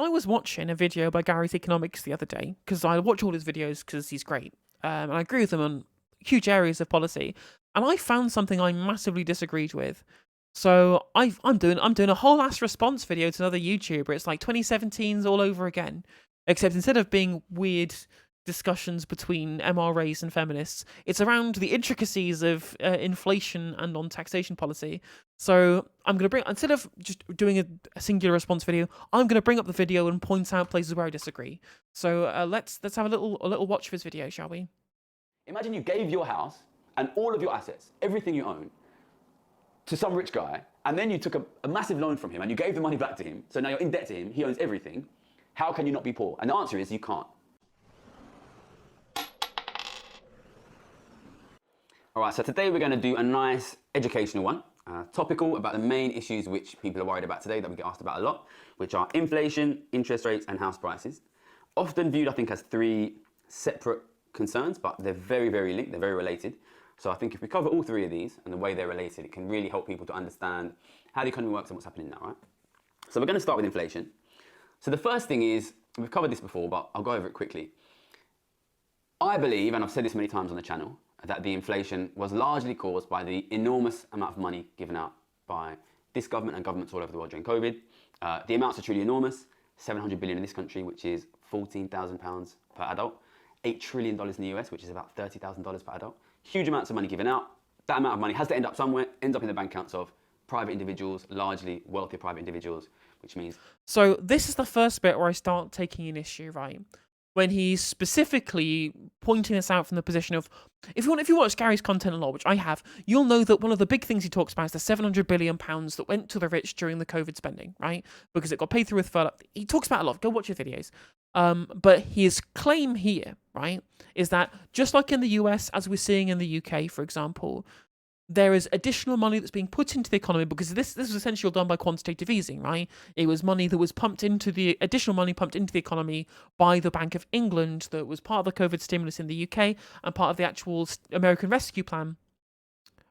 I was watching a video by Gary's Economics the other day because I watch all his videos because he's great, and I agree with him on huge areas of policy. And I found something I massively disagreed with. So I'm doing a whole ass response video to another YouTuber. It's like 2017's all over again, except instead of being weird discussions between MRAs and feminists, it's around the intricacies of inflation and on taxation policy. So I'm going to bring, instead of just doing a singular response video, I'm going to bring up the video and point out places where I disagree. So let's have a little watch of his video, shall we? Imagine you gave your house and all of your assets, everything you own, to some rich guy, and then you took a massive loan from him and you gave the money back to him. So now you're in debt to him, he owns everything. How can you not be poor? And the answer is you can't. All right, so today we're going to do a nice educational one, topical about the main issues which people are worried about today that we get asked about a lot, which are inflation, interest rates, and house prices. Often viewed, I think, as three separate concerns, but they're very, very linked, they're very related. So I think if we cover all three of these and the way they're related, it can really help people to understand how the economy works and what's happening now, right? So we're going to start with inflation. So the first thing is, we've covered this before, but I'll go over it quickly. I believe, and I've said this many times on the channel, that the inflation was largely caused by the enormous amount of money given out by this government and governments all over the world during COVID. The amounts are truly enormous. 700 billion in this country, which is £14,000 per adult. $8 trillion in the US, which is about $30,000 per adult. Huge amounts of money given out. That amount of money has to end up somewhere, ends up in the bank accounts of private individuals, largely wealthy private individuals, which means... So this is the first bit where I start taking an issue, right? When he's specifically pointing this out from the position of, if you watch Gary's content a lot, which I have, you'll know that one of the big things he talks about is the £700 billion that went to the rich during the COVID spending, right? Because it got paid through with furlough. He talks about it a lot. Go watch his videos. But his claim here, right, is that just like in the US, as we're seeing in the UK, for example, there is additional money that's being put into the economy because this was essentially all done by quantitative easing, right? It was money that was pumped into the additional money pumped into the economy by the Bank of England that was part of the COVID stimulus in the UK and part of the actual American Rescue Plan.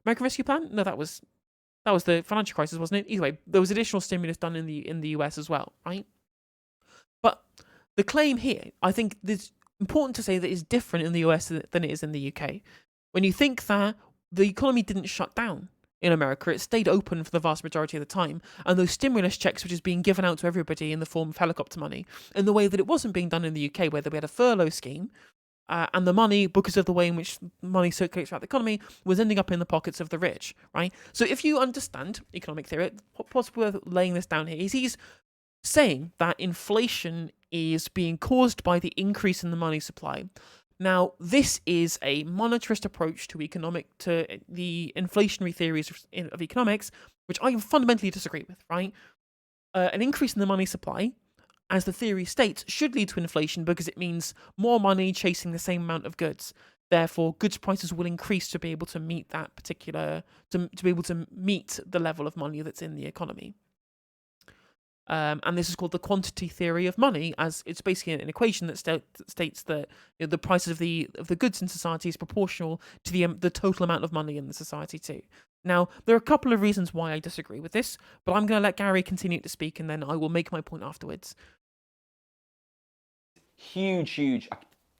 American Rescue Plan? No, that was the financial crisis, wasn't it? Either way, there was additional stimulus done in the US as well, right? But the claim here, I think it's important to say that it's different in the US than it is in the UK. When you think that the economy didn't shut down in America, it stayed open for the vast majority of the time, and those stimulus checks, which is being given out to everybody in the form of helicopter money, in the way that it wasn't being done in the UK, where we had a furlough scheme, and the money, because of the way in which money circulates throughout the economy, was ending up in the pockets of the rich, right? So if you understand economic theory, what's worth laying this down here is he's saying that inflation is being caused by the increase in the money supply. Now, this is a monetarist approach to the inflationary theories of economics, which I fundamentally disagree with, right? An increase in the money supply, as the theory states, should lead to inflation because it means more money chasing the same amount of goods. Therefore, goods prices will increase to be able to meet that particular, to be able to meet the level of money that's in the economy. And this is called the quantity theory of money, as it's basically an equation that states that the prices of the goods in society is proportional to the total amount of money in the society too. Now, there are a couple of reasons why I disagree with this, but I'm going to let Gary continue to speak, and then I will make my point afterwards. Huge,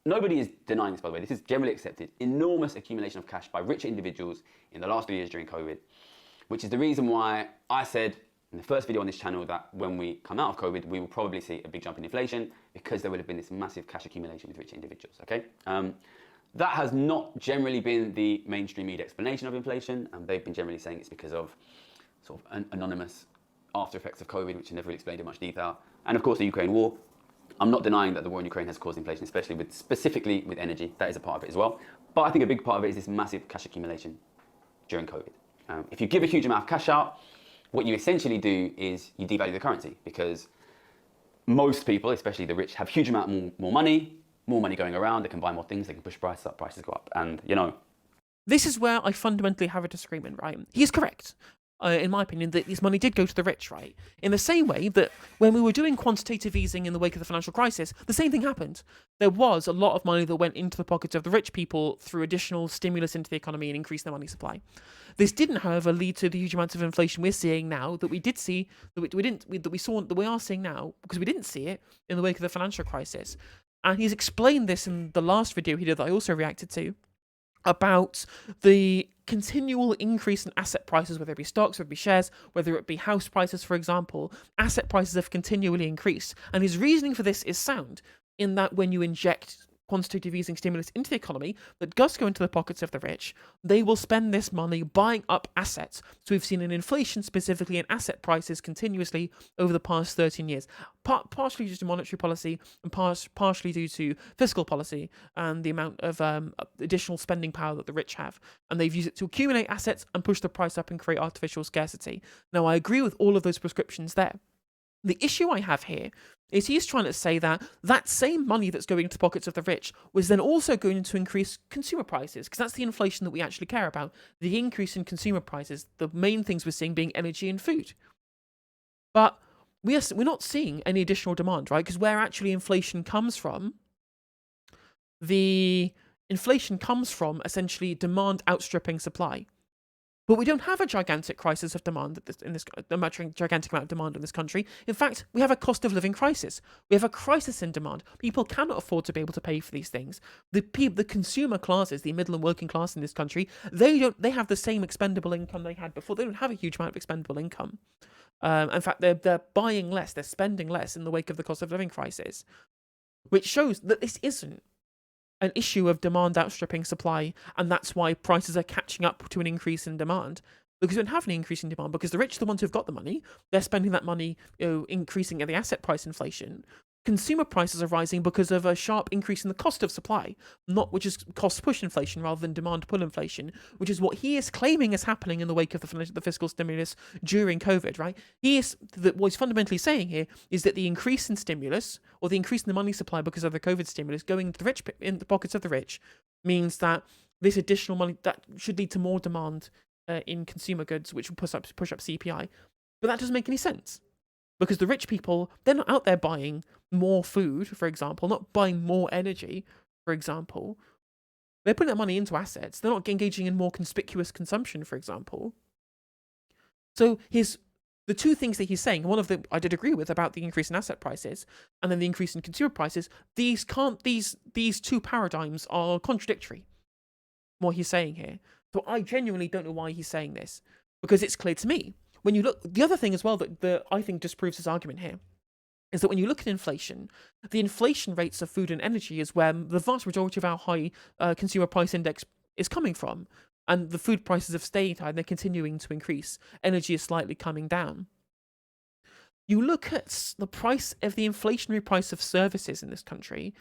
nobody is denying this, by the way, this is generally accepted, enormous accumulation of cash by rich individuals in the last 3 years during COVID, which is the reason why I said in the first video on this channel that when we come out of COVID, we will probably see a big jump in inflation because there would have been this massive cash accumulation with rich individuals, okay? That has not generally been the mainstream media explanation of inflation, and they've been generally saying it's because of sort of an anonymous after effects of COVID, which are never really explained in much detail. And of course, the Ukraine war. I'm not denying that the war in Ukraine has caused inflation, especially specifically with energy. That is a part of it as well. But I think a big part of it is this massive cash accumulation during COVID. If you give a huge amount of cash out, what you essentially do is you devalue the currency because most people, especially the rich, have huge amount more money going around. They can buy more things, they can push prices up, prices go up. And, This is where I fundamentally have a disagreement, right? He's correct. in my opinion, that this money did go to the rich, right? In the same way that when we were doing quantitative easing in the wake of the financial crisis, the same thing happened. There was a lot of money that went into the pockets of the rich people through additional stimulus into the economy and increased their money supply. This didn't, however, lead to the huge amounts of inflation we're seeing now that we did see, that we are seeing now, because we didn't see it in the wake of the financial crisis. And he's explained this in the last video he did that I also reacted to, about the continual increase in asset prices, whether it be stocks, whether it be shares, whether it be house prices, for example. Asset prices have continually increased. And his reasoning for this is sound, in that when you inject quantitative easing stimulus into the economy that does go into the pockets of the rich, they will spend this money buying up assets. So we've seen an inflation specifically in asset prices continuously over the past 13 years, partially due to monetary policy and partially due to fiscal policy and the amount of additional spending power that the rich have. And they've used it to accumulate assets and push the price up and create artificial scarcity. Now, I agree with all of those prescriptions there. The issue I have here is he's trying to say that that same money that's going into the pockets of the rich was then also going to increase consumer prices, because that's the inflation that we actually care about. The increase in consumer prices, the main things we're seeing being energy and food. But we're not seeing any additional demand, right? Because where actually inflation comes from, the inflation comes from essentially demand outstripping supply. But we don't have a gigantic crisis of demand gigantic amount of demand in this country. In fact, we have a cost of living crisis. We have a crisis in demand. People cannot afford to be able to pay for these things. The consumer classes, the middle and working class in this country, they have the same expendable income they had before. They don't have a huge amount of expendable income. In fact, they're buying less, they're spending less in the wake of the cost of living crisis, which shows that this isn't an issue of demand outstripping supply, and that's why prices are catching up to an increase in demand. Because we don't have any increase in demand, because the rich are the ones who've got the money. They're spending that money, increasing the asset price inflation. Consumer prices are rising because of a sharp increase in the cost of supply, which is cost push inflation rather than demand pull inflation, which is what he is claiming is happening in the wake of the fiscal stimulus during COVID, right? What he's fundamentally saying here is that the increase in stimulus, or the increase in the money supply because of the COVID stimulus going to in the pockets of the rich, means that this additional money that should lead to more demand in consumer goods, which will push up CPI. But that doesn't make any sense. Because the rich people, they're not out there buying more food, for example, not buying more energy, for example. They're putting that money into assets. They're not engaging in more conspicuous consumption, for example. So the two things that he's saying, one of them I did agree with about the increase in asset prices and then the increase in consumer prices, these two paradigms are contradictory, what he's saying here. So I genuinely don't know why he's saying this, because it's clear to me. When you look, the other thing as well that I think disproves his argument here is that when you look at inflation, the inflation rates of food and energy is where the vast majority of our high consumer price index is coming from. And the food prices have stayed high and they're continuing to increase. Energy is slightly coming down. You look at the price of the inflationary price of services in this country,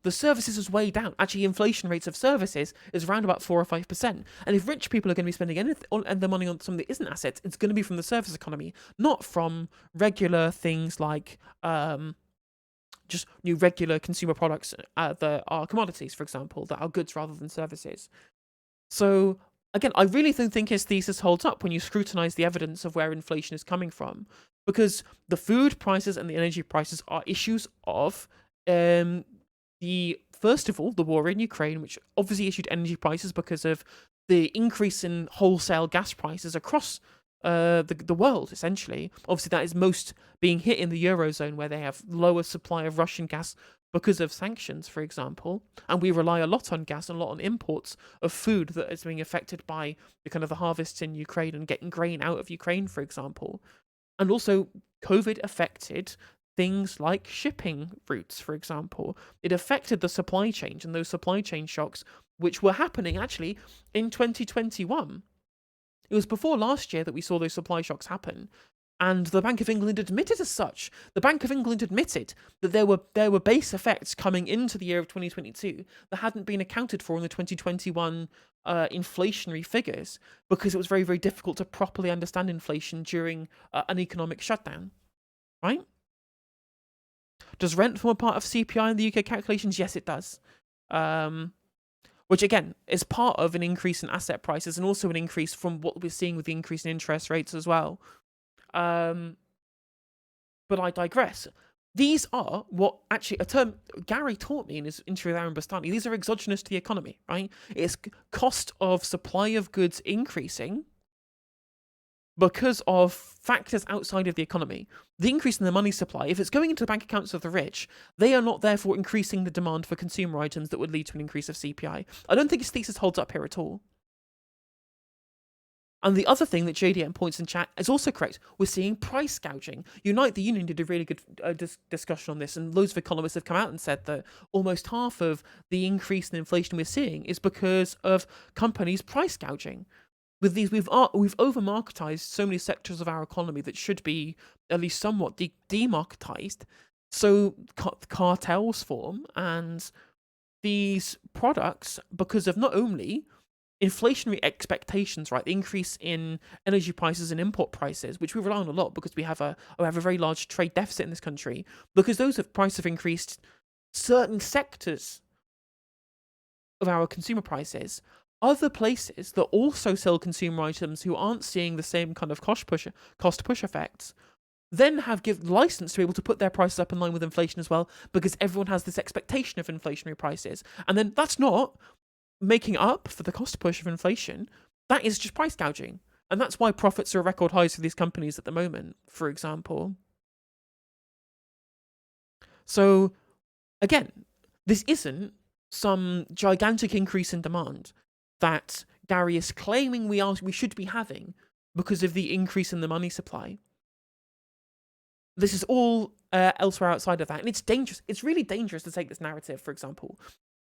the services is way down. Actually, inflation rates of services is around about 4 or 5%. And if rich people are going to be spending their money on something that isn't assets, it's going to be from the service economy, not from regular things like just new regular consumer products that are commodities, for example, that are goods rather than services. So again, I really don't think his thesis holds up when you scrutinize the evidence of where inflation is coming from, because the food prices and the energy prices are issues of first of all, the war in Ukraine, which obviously issued energy prices because of the increase in wholesale gas prices across the world, essentially. Obviously, that is most being hit in the Eurozone, where they have lower supply of Russian gas because of sanctions, for example. And we rely a lot on gas and a lot on imports of food that is being affected by the harvests in Ukraine and getting grain out of Ukraine, for example. And also, COVID affected things like shipping routes, for example. It affected the supply chain, and those supply chain shocks, which were happening actually in 2021. It was before last year that we saw those supply shocks happen, and the Bank of England admitted as such. The Bank of England admitted that there were base effects coming into the year of 2022 that hadn't been accounted for in the 2021 inflationary figures, because it was very, very difficult to properly understand inflation during an economic shutdown, right? Does rent form a part of CPI in the UK calculations? Yes, it does. which again is part of an increase in asset prices and also an increase from what we're seeing with the increase in interest rates as well. But I digress. These are what actually a term Gary taught me in his interview with Aaron Bastani. These are exogenous to the economy, right? It's cost of supply of goods increasing because of factors outside of the economy. The increase in the money supply, if it's going into the bank accounts of the rich, they are not therefore increasing the demand for consumer items that would lead to an increase of CPI. I don't think his thesis holds up here at all. And the other thing that JDM points in chat is also correct. We're seeing price gouging. Unite the Union did a really good discussion on this, and loads of economists have come out and said that almost half of the increase in inflation we're seeing is because of companies price gouging. With these, we've over-marketized so many sectors of our economy that should be at least somewhat demarketized. So cartels form, and these products, because of not only inflationary expectations, right? The increase in energy prices and import prices, which we rely on a lot because we have a very large trade deficit in this country. Because those prices have increased, certain sectors of our consumer prices, other places that also sell consumer items who aren't seeing the same kind of cost push effects, then have given license to be able to put their prices up in line with inflation as well, because everyone has this expectation of inflationary prices. And then that's not making up for the cost push of inflation. That is just price gouging. And that's why profits are at record highs for these companies at the moment, for example. So, again, this isn't some gigantic increase in demand that Gary is claiming we should be having because of the increase in the money supply. This is all elsewhere outside of that. And it's dangerous. It's really dangerous to take this narrative, for example,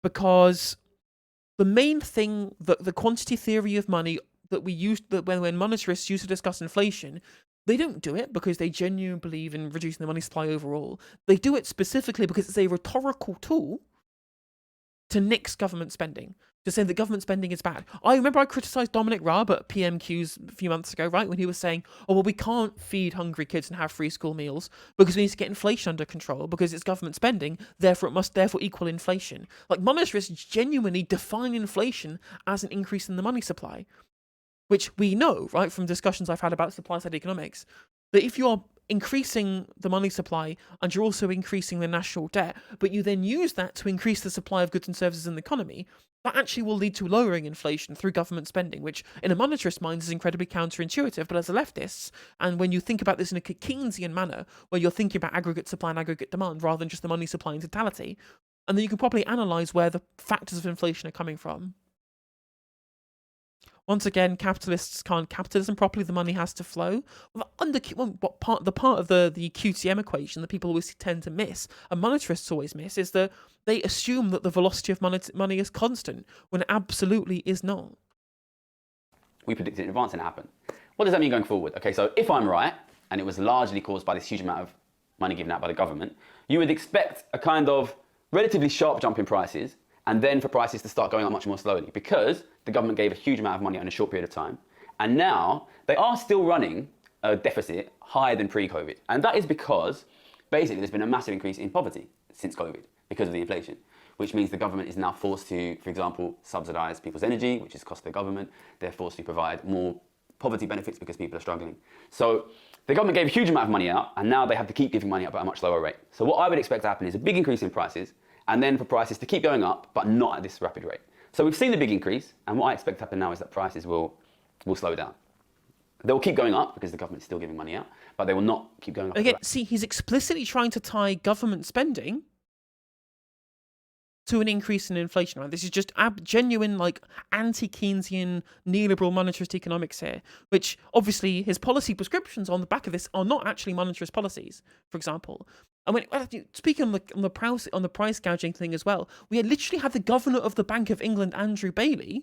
because the main thing that the quantity theory of money that we use, that when monetarists use to discuss inflation, they don't do it because they genuinely believe in reducing the money supply overall. They do it specifically because it's a rhetorical tool to nix government spending, to say that government spending is bad. I remember I criticised Dominic Raab at PMQs a few months ago, right, when he was saying, oh, well, we can't feed hungry kids and have free school meals because we need to get inflation under control because it's government spending, therefore it must therefore equal inflation. Like, monetarists genuinely define inflation as an increase in the money supply, which we know, right, from discussions I've had about supply-side economics, that if you're increasing the money supply and you're also increasing the national debt, but you then use that to increase the supply of goods and services in the economy, that actually will lead to lowering inflation through government spending, which in a monetarist mind is incredibly counterintuitive. But as a leftist, and when you think about this in a Keynesian manner, where you're thinking about aggregate supply and aggregate demand rather than just the money supply in totality, and then you can properly analyse where the factors of inflation are coming from. Once again, capitalists can't capitalism properly. The money has to flow. The part of the QTM equation that people always tend to miss, and monetarists always miss, is that they assume that the velocity of money is constant when it absolutely is not. We predicted in advance and it happened. What does that mean going forward? Okay, so if I'm right, and it was largely caused by this huge amount of money given out by the government, you would expect a kind of relatively sharp jump in prices, and then for prices to start going up much more slowly, because the government gave a huge amount of money in a short period of time. And now they are still running a deficit higher than pre-COVID. And that is because basically there's been a massive increase in poverty since COVID because of the inflation, which means the government is now forced to, for example, subsidize people's energy, which is cost of the government. They're forced to provide more poverty benefits because people are struggling. So the government gave a huge amount of money out, and now they have to keep giving money out at a much lower rate. So what I would expect to happen is a big increase in prices, and then for prices to keep going up, but not at this rapid rate. So we've seen the big increase, and what I expect to happen now is that prices will slow down. They will keep going up because the government is still giving money out, but they will not keep going up. Again, see, he's explicitly trying to tie government spending to an increase in inflation, right? This is just genuine, like, anti-Keynesian, neoliberal monetarist economics here, which obviously his policy prescriptions on the back of this are not actually monetarist policies, for example. And when speaking on the price gouging thing as well, we had literally had the governor of the Bank of England, Andrew Bailey,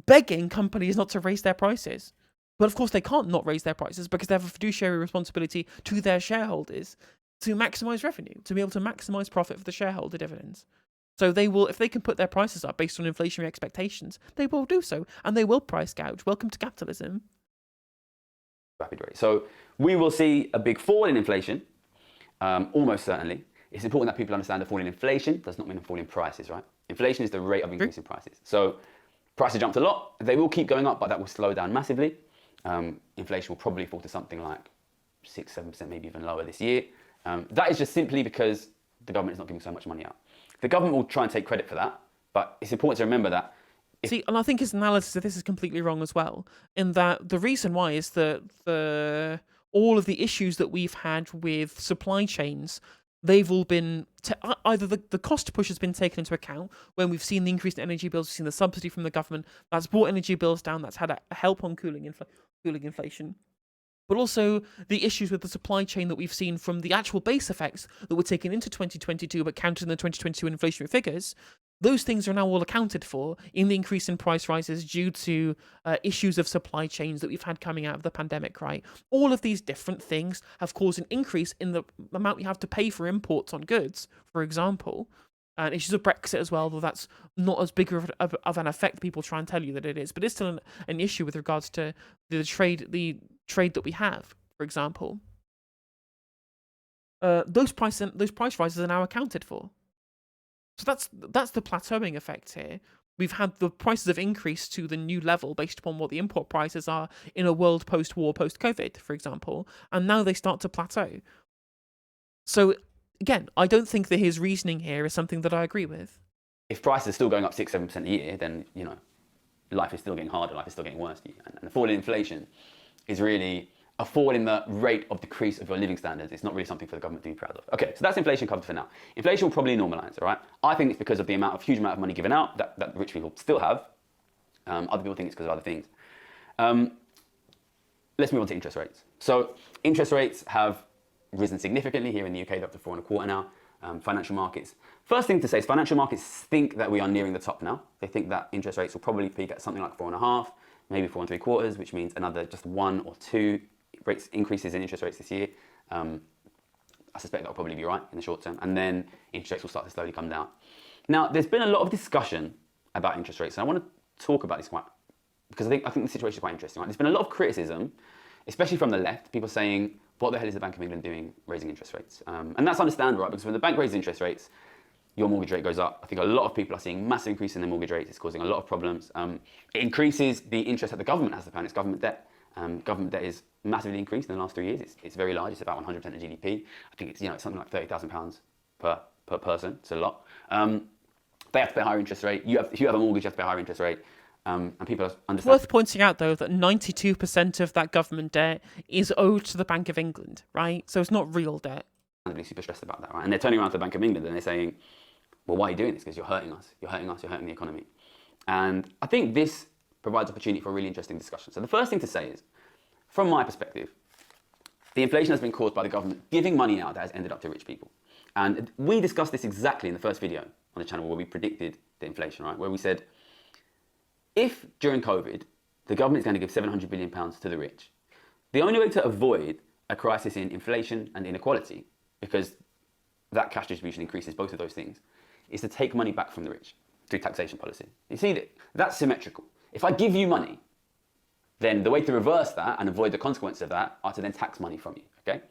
begging companies not to raise their prices. But of course they can't not raise their prices because they have a fiduciary responsibility to their shareholders to maximize revenue, to be able to maximize profit for the shareholder dividends. So they will, if they can put their prices up based on inflationary expectations, they will do so, and they will price gouge. Welcome to capitalism. Rapid rate. So we will see a big fall in inflation, almost certainly. it's important that people understand that falling inflation does not mean a fall in prices, right? Inflation is the rate of increase in prices. So prices jumped a lot. They will keep going up, but that will slow down massively. Inflation will probably fall to something like 6-7%, maybe even lower this year. That is just simply because the government is not giving so much money out. The government will try and take credit for that, but it's important to remember that. See, and I think his analysis of this is completely wrong as well, in that the reason why is that all of the issues that we've had with supply chains, they've all been either the cost push has been taken into account when we've seen the increase in energy bills, we've seen the subsidy from the government that's brought energy bills down, that's had a help on cooling inflation. But also the issues with the supply chain that we've seen from the actual base effects that were taken into 2022 but counted in the 2022 inflationary figures. Those things are now all accounted for in the increase in price rises due to issues of supply chains that we've had coming out of the pandemic, right? All of these different things have caused an increase in the amount we have to pay for imports on goods, for example. And issues of Brexit as well, though that's not as big of an effect people try and tell you that it is. But it's still an issue with regards to the trade that we have, for example. Those price rises are now accounted for. So that's the plateauing effect here. We've had the prices have increased to the new level based upon what the import prices are in a world post-war, post-COVID, for example, and now they start to plateau. So again, I don't think that his reasoning here is something that I agree with. If prices are still going up 6-7% a year, then life is still getting harder, life is still getting worse. And the fall in inflation is really a fall in the rate of decrease of your living standards. It's not really something for the government to be proud of. Okay, so that's inflation covered for now. Inflation will probably normalise, all right? I think it's because of the huge amount of money given out that rich people still have. Other people think it's because of other things. Let's move on to interest rates. So interest rates have risen significantly here in the UK. They're up to 4.25% now. Financial markets. First thing to say is financial markets think that we are nearing the top now. They think that interest rates will probably peak at something like 4.5%, maybe 4.75%, which means another just 1 or 2 increases in interest rates this year. I suspect that will probably be right in the short term, and then interest rates will start to slowly come down. Now, there's been a lot of discussion about interest rates, and I want to talk about this because I think the situation is quite interesting. Right? There's been a lot of criticism, especially from the left, people saying, what the hell is the Bank of England doing raising interest rates? And that's understandable, right? Because when the bank raises interest rates, your mortgage rate goes up. I think a lot of people are seeing massive increase in their mortgage rates. It's causing a lot of problems. It increases the interest that the government has to pay on its government debt. Government debt is massively increased in the last 3 years. It's very large. It's about 100% of GDP. I think it's it's something like £30,000 per person. It's a lot. They have to pay a higher interest rate. If you have a mortgage, you have to pay a higher interest rate. And people understand. It's worth pointing out, though, that 92% of that government debt is owed to the Bank of England, right? So it's not real debt. Understandably super stressed about that, right? And they're turning around to the Bank of England and they're saying, well, why are you doing this? Because you're hurting us. You're hurting us. You're hurting the economy. And I think this provides opportunity for a really interesting discussion. So the first thing to say is, from my perspective, the inflation has been caused by the government giving money out that has ended up to rich people. And we discussed this exactly in the first video on the channel where we predicted the inflation, right? Where we said, if during COVID, the government is going to give £700 billion to the rich, the only way to avoid a crisis in inflation and inequality, because that cash distribution increases both of those things, is to take money back from the rich through taxation policy. You see, that's symmetrical. If I give you money, then the way to reverse that and avoid the consequences of that are to then tax money from you, okay?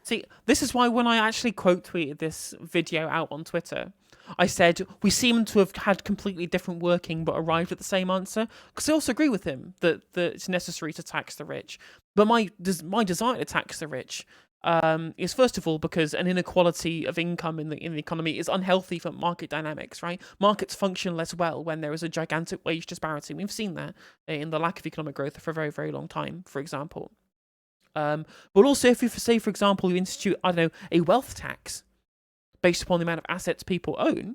See, this is why when I actually quote tweeted this video out on Twitter, I said we seem to have had completely different working but arrived at the same answer, because I also agree with him that it's necessary to tax the rich. But my desire to tax the rich is first of all because an inequality of income in the economy is unhealthy for market dynamics, right? Markets function less well when there is a gigantic wage disparity. We've seen that in the lack of economic growth for a very, very long time, for example. But also if you say, for example, you institute, a wealth tax based upon the amount of assets people own,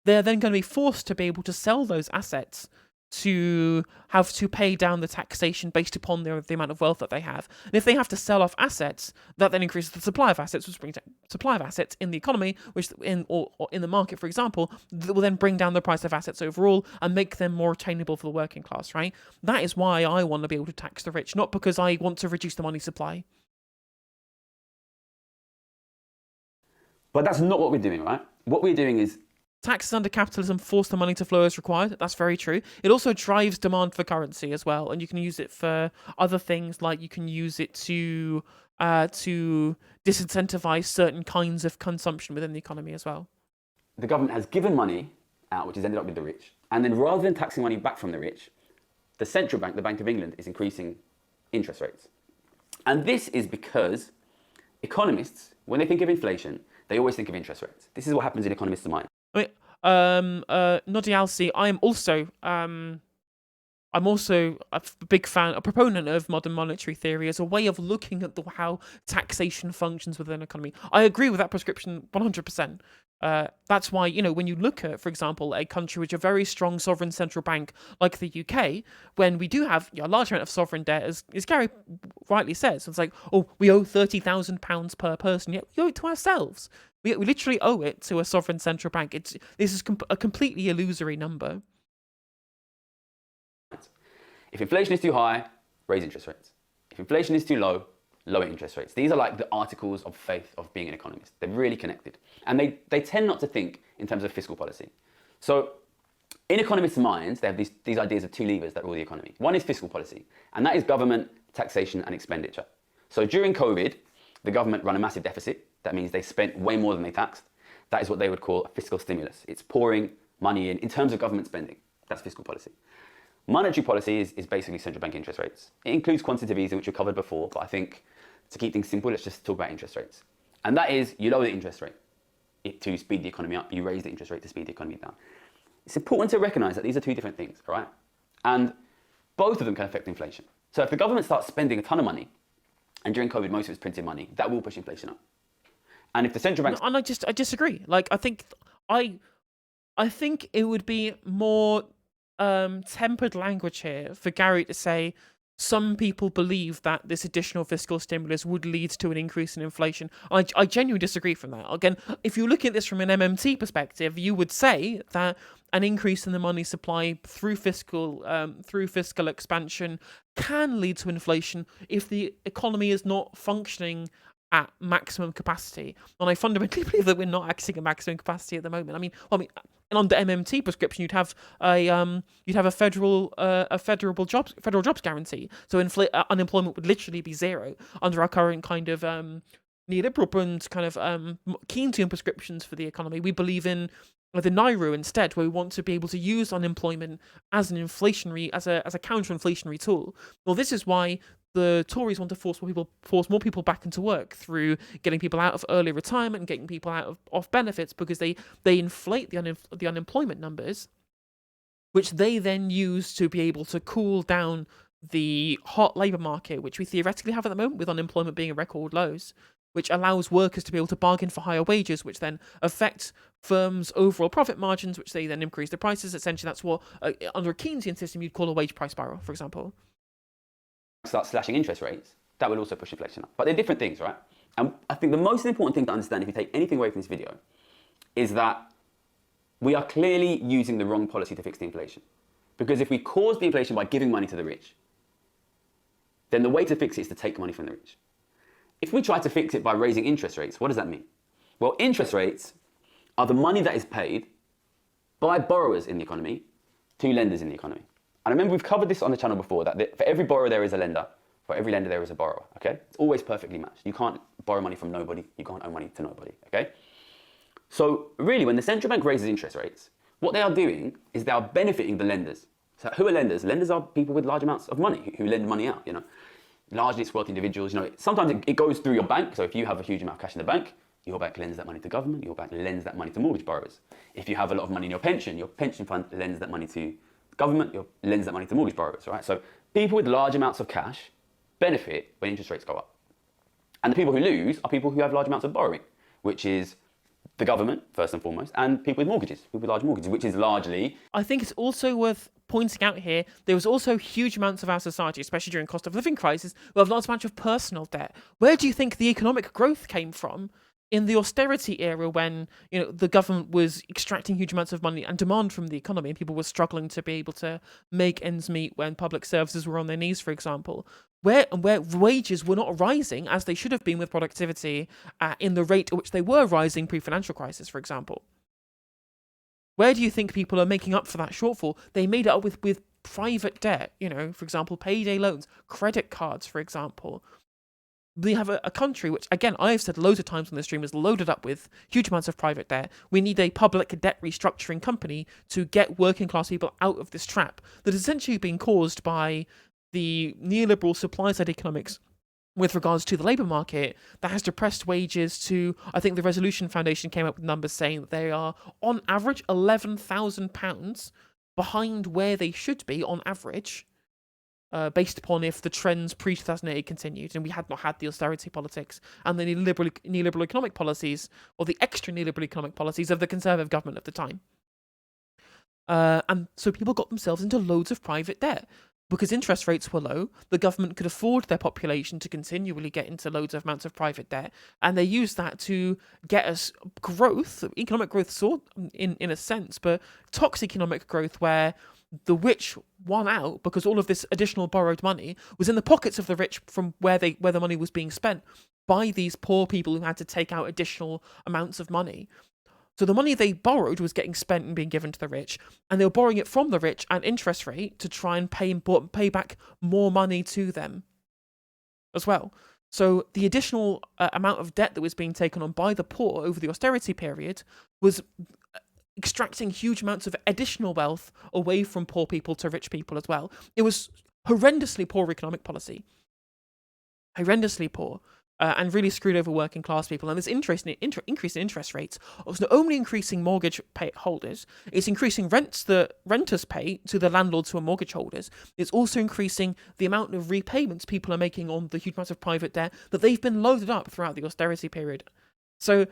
they're then going to be forced to be able to sell those assets to have to pay down the taxation based upon the amount of wealth that they have. And if they have to sell off assets, that then increases the supply of assets, which brings down supply of assets in the economy, which or in the market, for example, that will then bring down the price of assets overall and make them more attainable for the working class, right? That is why I want to be able to tax the rich, not because I want to reduce the money supply. But that's not what we're doing, right? What we're doing is taxes under capitalism force the money to flow as required. That's very true. It also drives demand for currency as well, and you can use it for other things, like you can use it to to disincentivize certain kinds of consumption within the economy as well. The government has given money out, which has ended up with the rich. And then rather than taxing money back from the rich, the central bank, the Bank of England, is increasing interest rates. And this is because economists, when they think of inflation, they always think of interest rates. This is what happens in economists' minds. I mean, Nodi Alsi, I'm also a big fan, a proponent of modern monetary theory as a way of looking at how taxation functions within an economy. I agree with that prescription 100%. That's why, when you look at, for example, a country with a very strong sovereign central bank like the UK, when we do have a large amount of sovereign debt, as Gary rightly says, it's like, oh, we owe £30,000 per person, yet we owe it to ourselves. We literally owe it to a sovereign central bank. This is a completely illusory number. If inflation is too high, raise interest rates. If inflation is too low, lower interest rates. These are like the articles of faith of being an economist. They're really connected. And they tend not to think in terms of fiscal policy. So in economists' minds, they have these ideas of two levers that rule the economy. One is fiscal policy, and that is government, taxation, and expenditure. So during COVID, the government ran a massive deficit. That means they spent way more than they taxed. That is what they would call a fiscal stimulus. It's pouring money in terms of government spending. That's fiscal policy. Monetary policy is basically central bank interest rates. It includes quantitative easing, which we covered before, but I think to keep things simple, let's just talk about interest rates. And that is, you lower the interest rate to speed the economy up, you raise the interest rate to speed the economy down. It's important to recognize that these are two different things, all right? And both of them can affect inflation. So if the government starts spending a ton of money, and during COVID, most of it's printed money, that will push inflation up. And if the central bank... And I disagree. Like, I think it would be more tempered language here for Gary to say some people believe that this additional fiscal stimulus would lead to an increase in inflation. I genuinely disagree from that. Again, if you look at this from an MMT perspective, you would say that an increase in the money supply through fiscal expansion can lead to inflation if the economy is not functioning at maximum capacity. And I fundamentally believe that we're not acting at maximum capacity at the moment. I mean, and under MMT prescription, you'd have a federal jobs guarantee. So unemployment would literally be zero under our current kind of neoliberal and kind of Keynesian prescriptions for the economy. We believe in the NAIRU instead, where we want to be able to use unemployment as a counter-inflationary tool. Well, this is why the Tories want to force more people back into work through getting people out of early retirement and getting people out of off benefits, because they inflate the unemployment numbers, which they then use to be able to cool down the hot labour market, which we theoretically have at the moment, with unemployment being at record lows, which allows workers to be able to bargain for higher wages, which then affect firms' overall profit margins, which they then increase the prices. Essentially, that's what, under a Keynesian system, you'd call a wage price spiral, for example. Start slashing interest rates, that will also push inflation up. But they're different things, right? And I think the most important thing to understand, if you take anything away from this video, is that we are clearly using the wrong policy to fix the inflation. Because if we cause the inflation by giving money to the rich, then the way to fix it is to take money from the rich. If we try to fix it by raising interest rates, what does that mean? Well, interest rates are the money that is paid by borrowers in the economy to lenders in the economy. And remember, we've covered this on the channel before, that for every borrower there is a lender, for every lender there is a borrower, okay? It's always perfectly matched. You can't borrow money from nobody, you can't owe money to nobody, okay? So really, when the central bank raises interest rates, what they are doing is they are benefiting the lenders. So who are lenders? Lenders are people with large amounts of money who lend money out, Largely it's wealthy individuals, Sometimes it goes through your bank, so if you have a huge amount of cash in the bank, your bank lends that money to government, your bank lends that money to mortgage borrowers. If you have a lot of money in your pension fund lends that money to government, lends that money to mortgage borrowers, right? So people with large amounts of cash benefit when interest rates go up. And the people who lose are people who have large amounts of borrowing, which is the government, first and foremost, and people with mortgages, people with large mortgages, which is largely... I think it's also worth pointing out here, there was also huge amounts of our society, especially during cost of living crisis, who have large amounts of personal debt. Where do you think the economic growth came from? In the austerity era, when the government was extracting huge amounts of money and demand from the economy, and people were struggling to be able to make ends meet when public services were on their knees, for example, where wages were not rising as they should have been with productivity in the rate at which they were rising pre-financial crisis, for example. Where do you think people are making up for that shortfall? They made it up with private debt, for example, payday loans, credit cards, for example. we have a country which, again, I've said loads of times on this stream, is loaded up with huge amounts of private debt. We need a public debt restructuring company to get working class people out of this trap that is essentially being caused by the neoliberal supply side economics with regards to the labour market that has depressed wages to, I think the Resolution Foundation came up with numbers saying that they are on average £11,000 behind where they should be on average, based upon if the trends pre-2008 continued and we had not had the austerity politics and the neoliberal economic policies, or the extra neoliberal economic policies of the Conservative government of the time. And so people got themselves into loads of private debt. Because interest rates were low, the government could afford their population to continually get into loads of amounts of private debt, and they used that to get us growth, economic growth sort in a sense, but toxic economic growth where the rich won out because all of this additional borrowed money was in the pockets of the rich from where the money was being spent by these poor people who had to take out additional amounts of money. So the money they borrowed was getting spent and being given to the rich, and they were borrowing it from the rich at interest rate to try and pay back more money to them as well. So the additional amount of debt that was being taken on by the poor over the austerity period was extracting huge amounts of additional wealth away from poor people to rich people as well. It was horrendously poor economic policy. Horrendously poor. And really screwed over working class people. And this increase in interest rates was not only increasing mortgage holders, it's increasing rents that renters pay to the landlords who are mortgage holders. It's also increasing the amount of repayments people are making on the huge amounts of private debt that they've been loaded up throughout the austerity period. So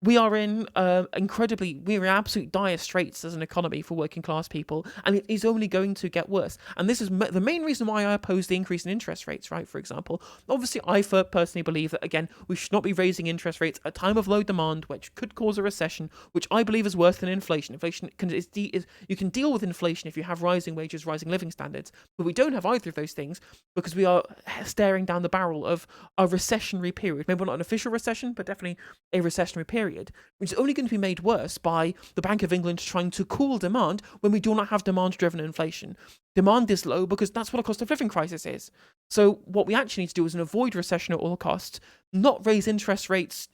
we are in we're in absolute dire straits as an economy for working class people, and it is only going to get worse. And this is the main reason why I oppose the increase in interest rates, right? For example, obviously, I personally believe that, again, we should not be raising interest rates at a time of low demand, which could cause a recession, which I believe is worse than inflation. Inflation you can deal with inflation if you have rising wages, rising living standards, but we don't have either of those things because we are staring down the barrel of a recessionary period. Maybe not an official recession, but definitely a recessionary period, which is only going to be made worse by the Bank of England trying to cool demand when we do not have demand-driven inflation. Demand is low because that's what a cost of living crisis is. So what we actually need to do is avoid recession at all costs, not raise interest rates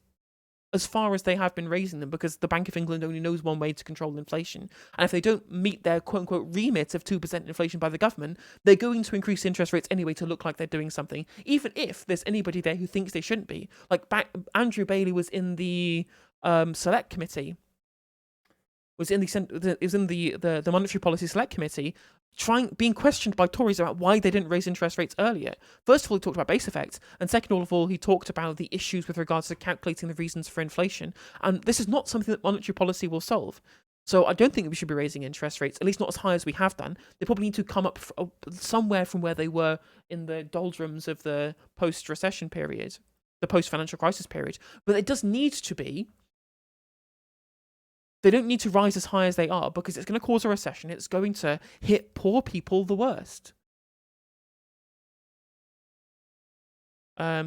as far as they have been raising them, because the Bank of England only knows one way to control inflation. And if they don't meet their quote-unquote remit of 2% inflation by the government, they're going to increase interest rates anyway to look like they're doing something, even if there's anybody there who thinks they shouldn't be. Like Andrew Bailey was in the select committee, was in the Monetary Policy Select Committee, being questioned by Tories about why they didn't raise interest rates earlier. First of all, he talked about base effects, and second of all, he talked about the issues with regards to calculating the reasons for inflation. And this is not something that monetary policy will solve. So I don't think we should be raising interest rates, at least not as high as we have done. They probably need to come up somewhere from where they were in the doldrums of the post-recession period, the post-financial crisis period. But it does need to be. They don't need to rise as high as they are because it's going to cause a recession. It's going to hit poor people the worst.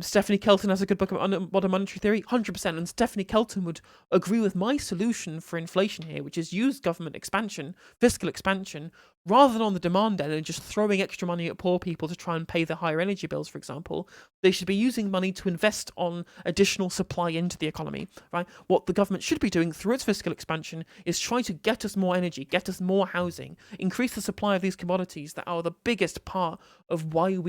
Stephanie Kelton has a good book on modern monetary theory, 100%, and Stephanie Kelton would agree with my solution for inflation here, which is use government expansion, fiscal expansion, rather than on the demand end and just throwing extra money at poor people to try and pay the higher energy bills, for example. They should be using money to invest on additional supply into the economy, right? What the government should be doing through its fiscal expansion is try to get us more energy, get us more housing, increase the supply of these commodities that are the biggest part of why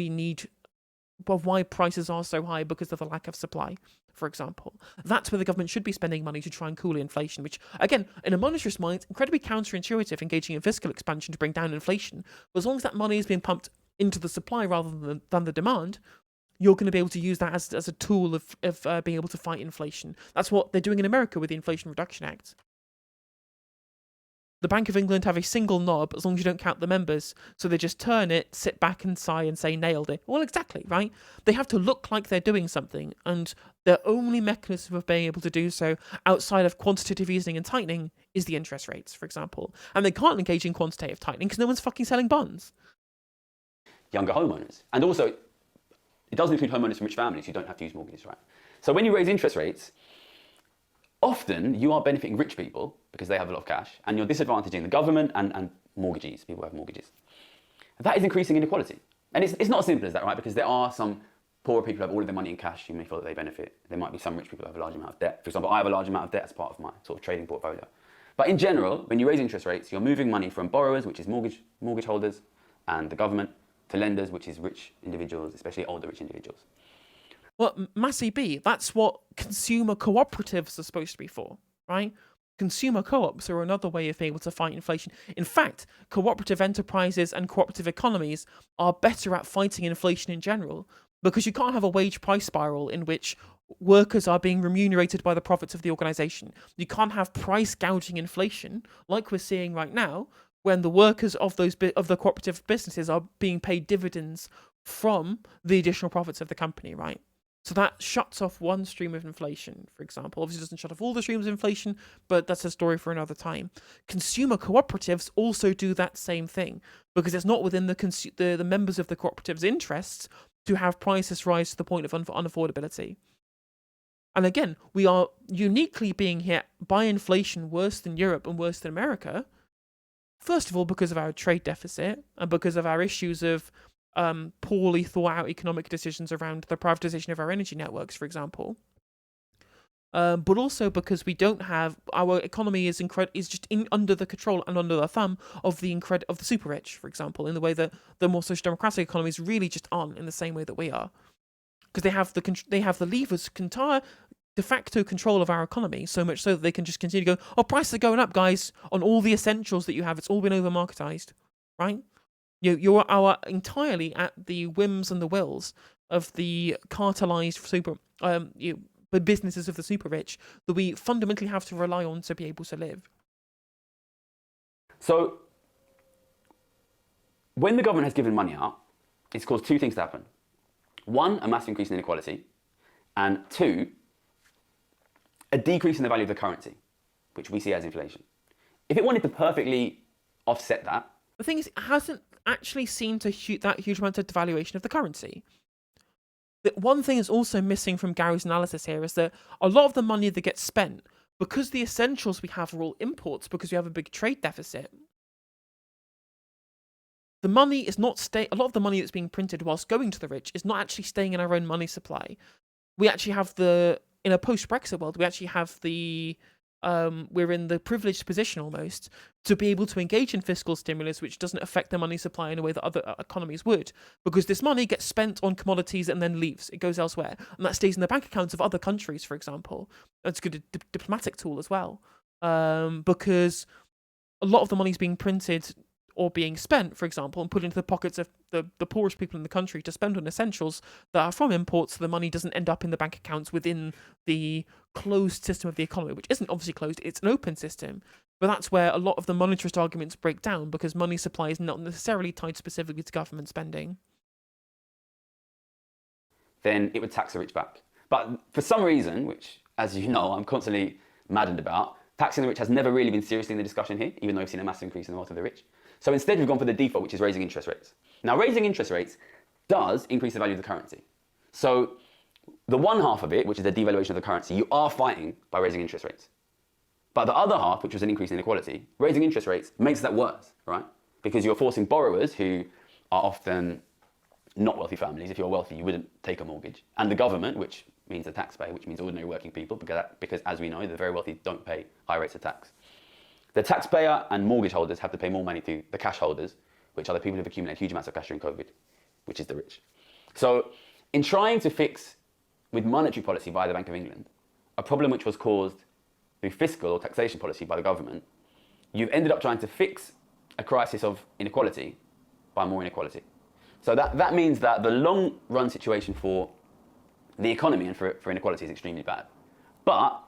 why prices are so high, because of the lack of supply, for example. That's where the government should be spending money to try and cool inflation, which, again, in a monetarist mind, it's incredibly counterintuitive engaging in fiscal expansion to bring down inflation. But as long as that money is being pumped into the supply rather than the demand, you're going to be able to use that as a tool of being able to fight inflation. That's what they're doing in America with the Inflation Reduction Act. The Bank of England have a single knob as long as you don't count the members. So they just turn it, sit back and sigh and say, nailed it. Well, exactly, right? They have to look like they're doing something. And their only mechanism of being able to do so outside of quantitative easing and tightening is the interest rates, for example. And they can't engage in quantitative tightening because no one's fucking selling bonds. Younger homeowners. And also, it does include homeowners from rich families who don't have to use mortgages, right? So when you raise interest rates, often you are benefiting rich people because they have a lot of cash, and you're disadvantaging the government and mortgagees, people who have mortgages. That is increasing inequality. And it's not as simple as that, right? Because there are some poorer people have all of their money in cash, you may feel that they benefit. There might be some rich people who have a large amount of debt. For example, I have a large amount of debt as part of my sort of trading portfolio. But in general, when you raise interest rates, you're moving money from borrowers, which is mortgage holders, and the government, to lenders, which is rich individuals, especially older rich individuals. Well, Massey B, that's what consumer cooperatives are supposed to be for, right? Consumer co-ops are another way of being able to fight inflation. In fact, cooperative enterprises and cooperative economies are better at fighting inflation in general, because you can't have a wage price spiral in which workers are being remunerated by the profits of the organization. You can't have price gouging inflation like we're seeing right now, when the workers of the cooperative businesses are being paid dividends from the additional profits of the company, right? So that shuts off one stream of inflation, for example. Obviously, it doesn't shut off all the streams of inflation, but that's a story for another time. Consumer cooperatives also do that same thing, because it's not within the members of the cooperative's interests to have prices rise to the point of unaffordability. And again, we are uniquely being hit by inflation worse than Europe and worse than America. First of all, because of our trade deficit and because of our issues of poorly thought out economic decisions around the privatization of our energy networks, for example. But also because we don't have, our economy is just under the control and under the thumb of the super rich, for example, in the way that the more social democratic economies really just aren't in the same way that we are, because they have the levers, entire de facto control of our economy, so much so that they can just continue to go, oh, prices are going up, guys, on all the essentials that you have. It's all been over marketized, right? You're entirely at the whims and the wills of the cartelized businesses of the super rich that we fundamentally have to rely on to be able to live. So, when the government has given money out, it's caused two things to happen. One, a massive increase in inequality, and two, a decrease in the value of the currency, which we see as inflation. If it wanted to perfectly offset that, the thing is, it hasn't actually seen that huge amount of devaluation of the currency. The one thing is also missing from Gary's analysis here is that a lot of the money that gets spent, because the essentials we have are all imports, because we have a big trade deficit, the money is not a lot of the money that's being printed whilst going to the rich is not actually staying in our own money supply. We actually have in a post-Brexit world, we actually have we're in the privileged position almost to be able to engage in fiscal stimulus, which doesn't affect the money supply in a way that other economies would, because this money gets spent on commodities and then leaves. It goes elsewhere, and that stays in the bank accounts of other countries, for example. It's a good diplomatic tool as well, because a lot of the money is being printed or being spent, for example, and put into the pockets of the poorest people in the country to spend on essentials that are from imports, so the money doesn't end up in the bank accounts within the closed system of the economy, which isn't obviously closed, it's an open system. But that's where a lot of the monetarist arguments break down, because money supply is not necessarily tied specifically to government spending. Then it would tax the rich back. But for some reason, which, as you know, I'm constantly maddened about, taxing the rich has never really been seriously in the discussion here, even though we've seen a massive increase in the wealth of the rich. So instead, we've gone for the default, which is raising interest rates. Now, raising interest rates does increase the value of the currency. So the one half of it, which is the devaluation of the currency, you are fighting by raising interest rates. But the other half, which was an increase in inequality, raising interest rates makes that worse, right? Because you're forcing borrowers who are often not wealthy families. If you're wealthy, you wouldn't take a mortgage. And the government, which means the taxpayer, which means ordinary working people, because as we know, the very wealthy don't pay high rates of tax. The taxpayer and mortgage holders have to pay more money to the cash holders, which are the people who've accumulated huge amounts of cash during COVID, which is the rich. So in trying to fix, with monetary policy via the Bank of England, a problem which was caused through fiscal or taxation policy by the government, you've ended up trying to fix a crisis of inequality by more inequality. So that means that the long run situation for the economy and for inequality is extremely bad. But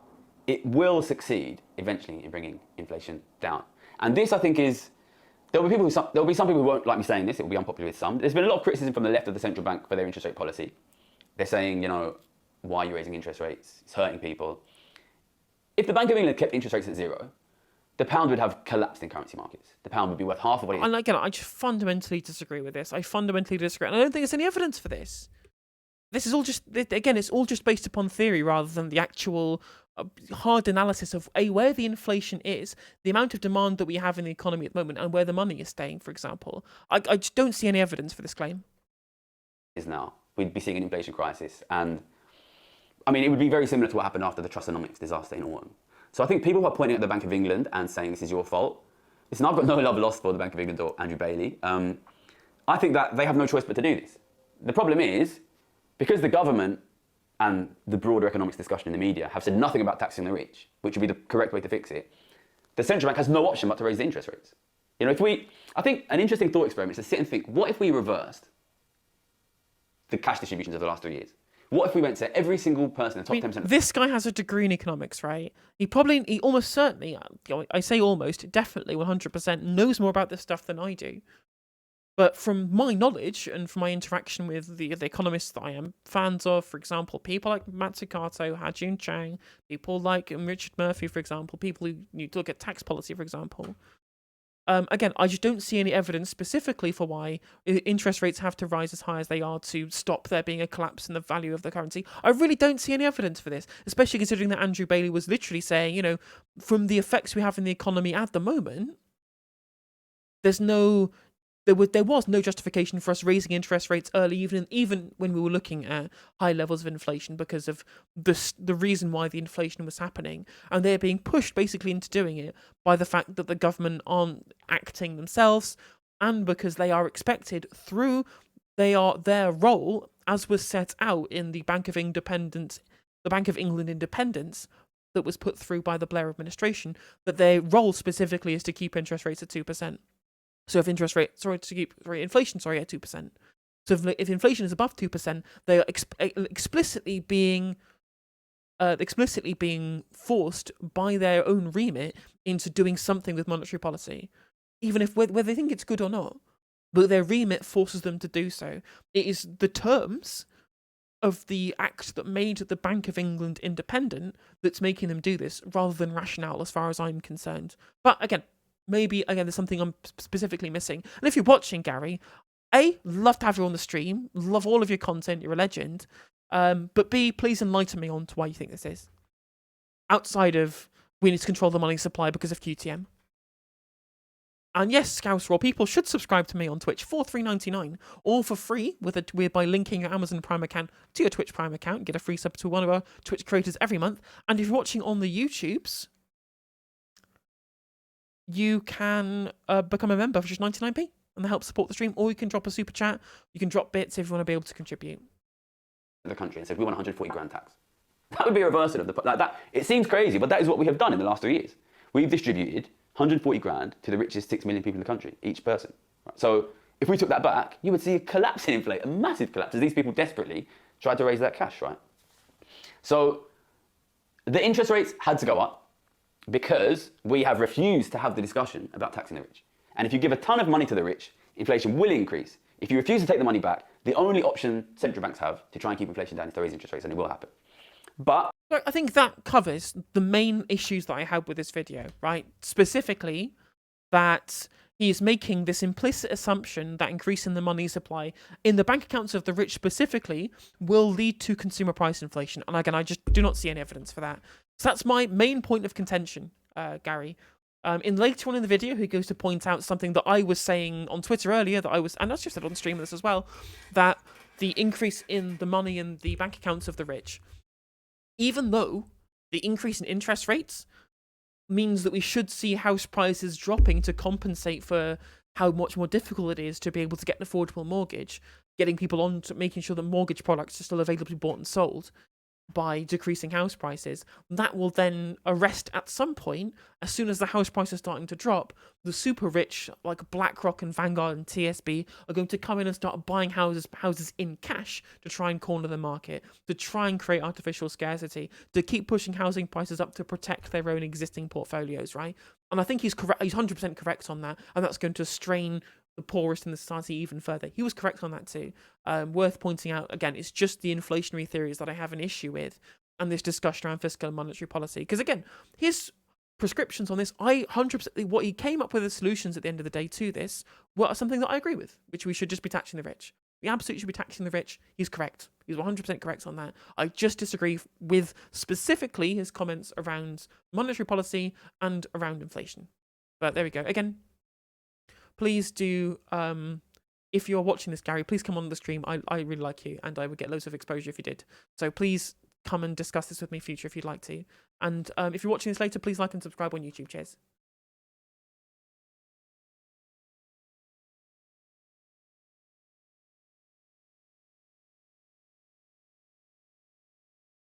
it will succeed eventually in bringing inflation down. And this, I think, there will be some people who won't like me saying this, it will be unpopular with some. There's been a lot of criticism from the left of the central bank for their interest rate policy. They're saying, why are you raising interest rates? It's hurting people. If the Bank of England kept interest rates at zero, the pound would have collapsed in currency markets. The pound would be worth half of what it is. And again, I just fundamentally disagree with this. I fundamentally disagree. And I don't think there's any evidence for this. This is all just, again, it's all just based upon theory rather than the actual hard analysis of where the inflation is, the amount of demand that we have in the economy at the moment, and where the money is staying, for example. I just don't see any evidence for this claim. Is now. we'd be seeing an inflation crisis. And I mean, it would be very similar to what happened after the Trustonomics disaster in autumn. So I think people who are pointing at the Bank of England and saying this is your fault, listen, I've got no love lost for the Bank of England or Andrew Bailey. I think that they have no choice but to do this. The problem is, because the government and the broader economics discussion in the media have said nothing about taxing the rich, which would be the correct way to fix it, the central bank has no option but to raise the interest rates. You know, I think an interesting thought experiment is to sit and think, what if we reversed the cash distributions of the last 3 years? What if we went to every single person in the top 10%? This guy has a degree in economics, right? He almost certainly, I say almost, definitely 100% knows more about this stuff than I do. But from my knowledge and from my interaction with the economists that I am fans of, for example, people like Matsukato, Ha-Jun Chang, people like Richard Murphy, for example, people who look at tax policy, for example. Again, I just don't see any evidence specifically for why interest rates have to rise as high as they are to stop there being a collapse in the value of the currency. I really don't see any evidence for this, especially considering that Andrew Bailey was literally saying, you know, from the effects we have in the economy at the moment, there was no justification for us raising interest rates early, even when we were looking at high levels of inflation, because of the reason why the inflation was happening, and they're being pushed basically into doing it by the fact that the government aren't acting themselves, and because they are expected through their role as was set out in the Bank of England independence that was put through by the Blair administration, that their role specifically is to keep interest rates at 2%. So if inflation at 2%. So if inflation is above 2%, they are explicitly being forced by their own remit into doing something with monetary policy, even if whether they think it's good or not. But their remit forces them to do so. It is the terms of the act that made the Bank of England independent that's making them do this, rather than rationale, as far as I'm concerned. But again, maybe, there's something I'm specifically missing. And if you're watching, Gary, A, love to have you on the stream, love all of your content, you're a legend. But B, please enlighten me on to why you think this is. Outside of, we need to control the money supply because of QTM. And yes, Scouse Raw, people should subscribe to me on Twitch for $3.99, all for free, by linking your Amazon Prime account to your Twitch Prime account. Get a free sub to one of our Twitch creators every month. And if you're watching on the YouTubes, you can become a member for just 99p, and that helps support the stream, or you can drop a super chat, you can drop bits if you want to be able to contribute. The country and said, we want 140 grand tax. That would be a reversal of that. It seems crazy, but that is what we have done in the last 3 years. We've distributed 140 grand to the richest 6 million people in the country, each person. Right? So if we took that back, you would see a collapse in inflation, a massive collapse, as these people desperately tried to raise that cash, right? So the interest rates had to go up, because we have refused to have the discussion about taxing the rich. And if you give a ton of money to the rich, inflation will increase. If you refuse to take the money back, the only option central banks have to try and keep inflation down is to raise interest rates, and it will happen. But I think that covers the main issues that I had with this video, right? Specifically, that he is making this implicit assumption that increasing the money supply in the bank accounts of the rich specifically will lead to consumer price inflation. And again, I just do not see any evidence for that. So that's my main point of contention, Gary. In later on in the video, he goes to point out something that I was saying on Twitter earlier, and that's just said on stream this as well, that the increase in the money in the bank accounts of the rich, even though the increase in interest rates means that we should see house prices dropping to compensate for how much more difficult it is to be able to get an affordable mortgage, getting people on to making sure that mortgage products are still available to be bought and sold by decreasing house prices, that will then arrest at some point, as soon as the house price is starting to drop, the super rich like BlackRock and Vanguard and TSB are going to come in and start buying houses in cash to try and corner the market, to try and create artificial scarcity, to keep pushing housing prices up to protect their own existing portfolios, right? And I think he's correct. He's 100% correct on that, and that's going to strain the poorest in the society even further. He was correct on that too. Worth pointing out, again, it's just the inflationary theories that I have an issue with, and this discussion around fiscal and monetary policy. Because again, his prescriptions on this, I 100%, what he came up with as solutions at the end of the day to this, were something that I agree with, which we should just be taxing the rich. We absolutely should be taxing the rich. He's correct. He's 100% correct on that. I just disagree with specifically his comments around monetary policy and around inflation. But there we go. Again, please do, if you're watching this, Gary, please come on the stream. I really like you, and I would get loads of exposure if you did. So please come and discuss this with me in future if you'd like to. And if you're watching this later, please like and subscribe on YouTube. Cheers.